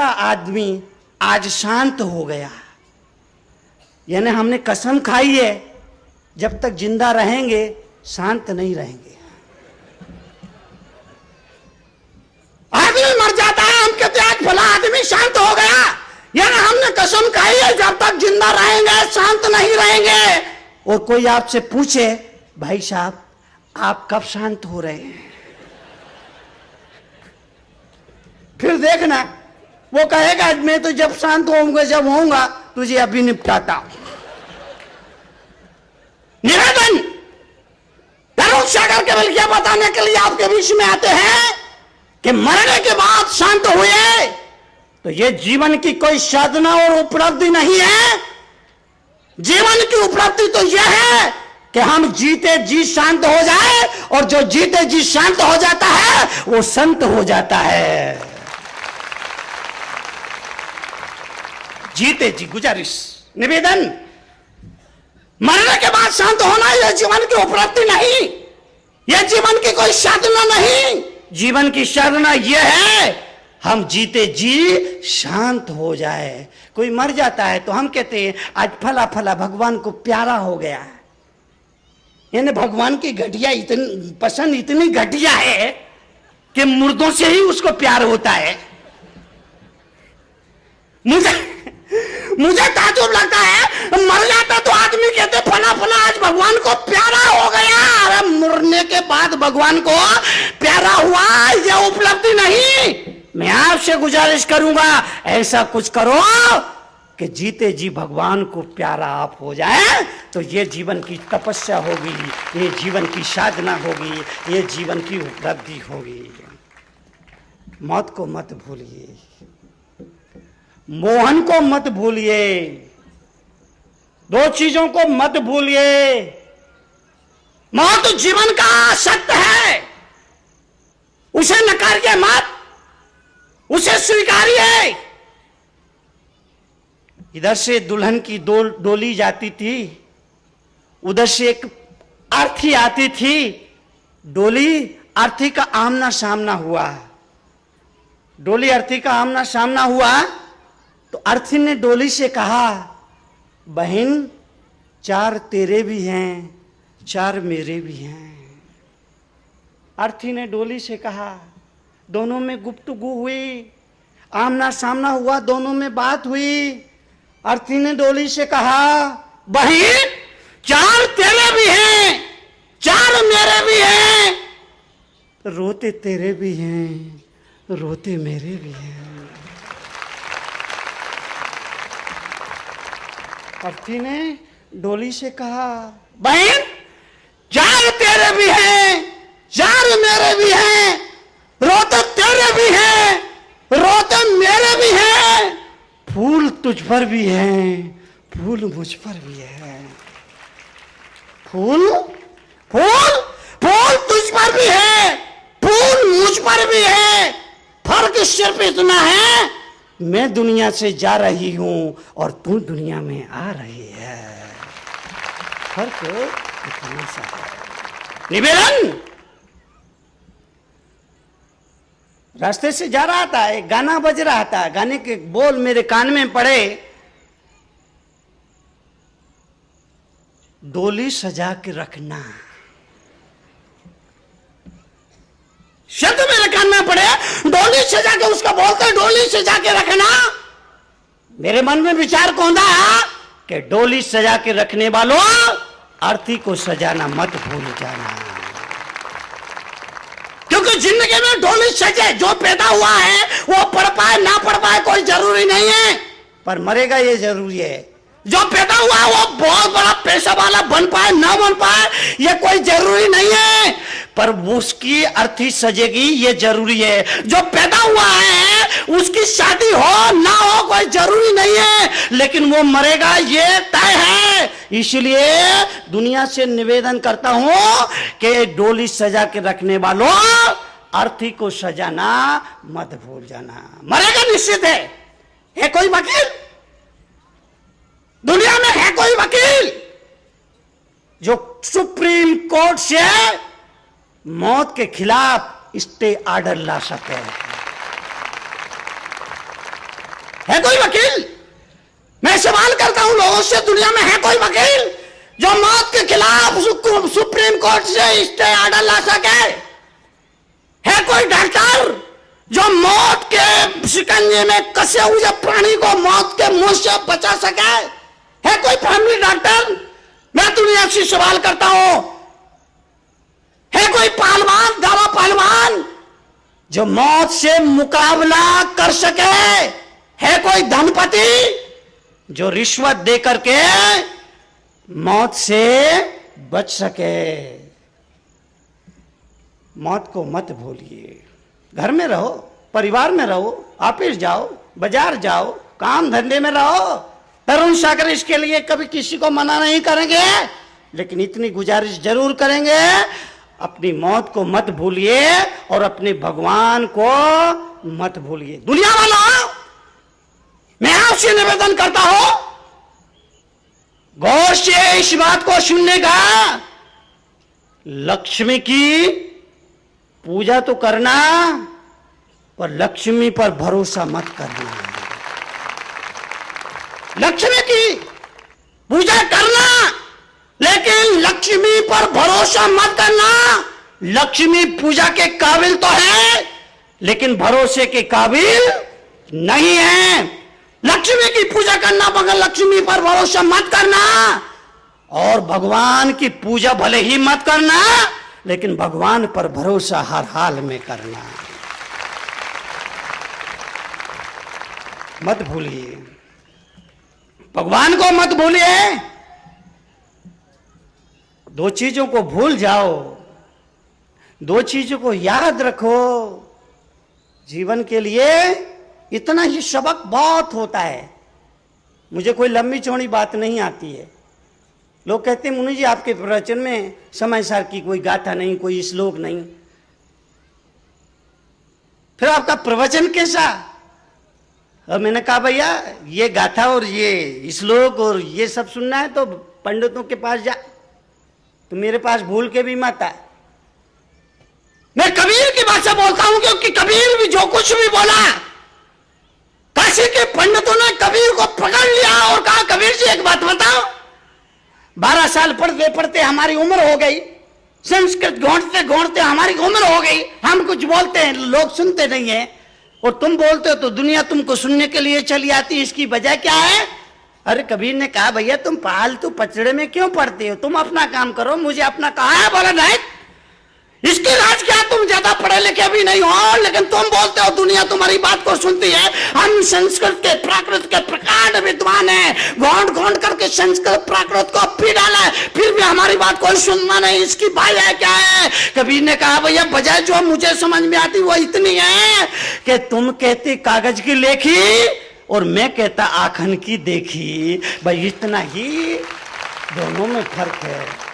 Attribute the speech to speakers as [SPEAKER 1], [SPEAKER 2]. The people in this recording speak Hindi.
[SPEAKER 1] आदमी आज शांत हो गया, यानी हमने कसम खाई है जब तक जिंदा रहेंगे शांत नहीं रहेंगे। आदमी मर जाता है, हम कहते हैं आज भला आदमी शांत हो गया, यानी हमने कसम खाई है जब तक जिंदा रहेंगे शांत नहीं रहेंगे। और कोई आपसे पूछे भाई साहब आप कब शांत हो रहे हैं, फिर देखना वो कहेगा मैं तो जब शांत होऊंगा जब होऊंगा, तुझे अभी निपटाता हूं। निवेदन तरुण सागर केवल यह बताने के लिए आपके बीच में आते हैं कि मरने के बाद शांत हुए तो यह जीवन की कोई साधना और उपलब्धि नहीं है। जीवन की उपलब्धि तो यह है कि हम जीते जी शांत हो जाए, और जो जीते जी शांत हो जाता है वो संत हो जाता है। जीते जी गुजारिश निवेदन, मरने के बाद शांत होना यह जीवन की उपलब्धि नहीं, यह जीवन की कोई साधना नहीं। जीवन की साधना यह है हम जीते जी शांत हो जाए। कोई मर जाता है तो हम कहते हैं आज फला फला भगवान को प्यारा हो गया, यानी भगवान की घटिया इतनी पसंद इतनी घटिया है कि मुर्दों से ही उसको प्यार होता है। मुझे ताजुब लगता है, मर जाता तो आदमी कहते फला फला आज भगवान को प्यारा हो गया, अरे मरने के बाद भगवान को प्यारा हुआ यह उपलब्धि नहीं। मैं आपसे गुजारिश करूंगा ऐसा कुछ करो कि जीते जी भगवान को प्यारा आप हो जाए, तो ये जीवन की तपस्या होगी, ये जीवन की साधना होगी, ये जीवन की उपलब्धि होगी। मौत को मत भूलिए, मोहन को मत भूलिए, दो चीजों को मत भूलिए। मौत जीवन का सत्य है, उसे नकारिए मत, उसे स्वीकारिए। इधर से दुल्हन की डोली जाती थी, उधर से एक अर्थी आती थी, डोली अर्थी का आमना सामना हुआ। डोली अर्थी का आमना सामना हुआ तो अर्थी ने डोली से कहा बहन चार तेरे भी हैं चार मेरे भी हैं। अर्थी ने डोली से कहा, दोनों में गुफ्तगू हुई, आमना सामना हुआ, दोनों में बात हुई। अर्थी ने डोली से कहा बहन चार तेरे भी हैं चार मेरे भी हैं, रोते तेरे भी हैं रोते मेरे भी हैं। अर्थी ने डोली से कहा बहन चार तेरे भी हैं चार मेरे भी हैं, रोते तेरे भी हैं रोते मेरे भी हैं, फूल तुझ पर भी हैं फूल मुझ पर भी है। फूल फूल फूल तुझ पर भी है फूल मुझ पर भी है, फर्क सिर्फ इतना है मैं दुनिया से जा रही हूं और तू दुनिया में आ रही है, फर्क इतना सा है। निवेदन रास्ते से जा रहा था, एक गाना बज रहा था, गाने के बोल मेरे कान में पड़े, डोली सजा के रखना। शब्द मेरे कान में पड़े, डोली सजा के, उसका बोलते डोली सजा के रखना। मेरे मन में विचार कौंधा कि डोली सजा के रखने वालों अर्थी को सजाना मत भूल जाना, क्योंकि जिंदगी में डोली सजे, जो पैदा हुआ है वो पढ़ पाए ना पढ़ पाए कोई जरूरी नहीं है, पर मरेगा ये जरूरी है। जो पैदा हुआ है वो बहुत बड़ा पैसा वाला बन पाए ना बन पाए ये कोई जरूरी नहीं है, पर उसकी अर्थी सजेगी ये जरूरी है। जो पैदा हुआ है उसकी शादी हो ना हो कोई जरूरी नहीं है, लेकिन वो मरेगा ये तय है। इसलिए दुनिया से निवेदन करता हूं कि डोली सजा के रखने वालों अर्थी को सजाना मत भूल जाना। मरेगा निश्चित है कोई वकील दुनिया में, है कोई वकील जो सुप्रीम कोर्ट से मौत के खिलाफ स्टे ऑर्डर ला सके? है कोई वकील? मैं सवाल करता हूं लोगों से, दुनिया में है कोई वकील जो मौत के खिलाफ सुप्रीम कोर्ट से स्टे ऑर्डर ला सके? है कोई डॉक्टर जो मौत के शिकंजे में कसे हुए प्राणी को मौत के मुंह से बचा सके? है कोई फैमिली डॉक्टर? मैं दुनिया से सवाल करता हूं, है कोई पहलवान, दावा पहलवान जो मौत से मुकाबला कर सके? है कोई धनपति जो रिश्वत दे करके मौत से बच सके? मौत को मत भूलिए। घर में रहो, परिवार में रहो, ऑफिस जाओ, बाजार जाओ, काम धंधे में रहो। तरुण सागर इसके लिए कभी किसी को मना नहीं करेंगे, लेकिन इतनी गुजारिश जरूर करेंगे, अपनी मौत को मत भूलिए और अपने भगवान को मत भूलिए। दुनिया वालों, मैं आपसे निवेदन करता हूं, गौर से इस बात को सुनने का। लक्ष्मी की पूजा तो करना, पर लक्ष्मी पर भरोसा मत करना। लक्ष्मी की पूजा करना, लेकिन लक्ष्मी पर भरोसा मत करना। लक्ष्मी पूजा के काबिल तो है, लेकिन भरोसे के काबिल नहीं है। लक्ष्मी की पूजा करना मगर लक्ष्मी पर भरोसा मत करना, और भगवान की पूजा भले ही मत करना, लेकिन भगवान पर भरोसा हर हाल में करना। मत भूलिए, भगवान को मत भूलिए। दो चीजों को भूल जाओ, दो चीजों को याद रखो। जीवन के लिए इतना ही सबक बहुत होता है। मुझे कोई लंबी चौड़ी बात नहीं आती है। लोग कहते हैं मुनि जी आपके प्रवचन में समय सार की कोई गाथा नहीं, कोई श्लोक नहीं, फिर आपका प्रवचन कैसा? और मैंने कहा भैया ये गाथा और ये श्लोक और ये सब सुनना है तो पंडितों के पास जा, तो मेरे पास भूल के भी मत आ। मैं कबीर की भाषा बोलता हूं, क्योंकि कबीर भी जो कुछ भी बोला, काशी के पंडितों ने कबीर को पकड़ लिया और कहा कबीर जी एक बात बताओ। 12 साल पढ़ते पढ़ते हमारी उम्र हो गई, संस्कृत घोंटते घोंटते हमारी उम्र हो गई, हम कुछ बोलते हैं लोग सुनते नहीं है, और तुम बोलते हो तो दुनिया तुमको सुनने के लिए चली आती, इसकी वजह क्या है? अरे कबीर ने कहा भैया तुम पालतू पचड़े में क्यों पड़ते हो, तुम अपना काम करो, मुझे अपना कहा है। बोला नहीं, इसकी राज क्या, तुम ज्यादा पढ़े लिखे भी नहीं हो, लेकिन तुम बोलते हो दुनिया तुम्हारी बात को सुनती है। हम संस्कृत के प्राकृत के प्रकांड विद्वान हैं, घोंट घोंट करके संस्कृत प्राकृत को पी डाला है, फिर भी हमारी बात कोई सुनना नहीं, इसकी वजह क्या है? कबीर ने कहा भैया वजह जो मुझे समझ में आती वो इतनी है कि तुम कहते कागज की लेखी और मैं कहता आखन की देखी, भाई इतना ही दोनों में फर्क है।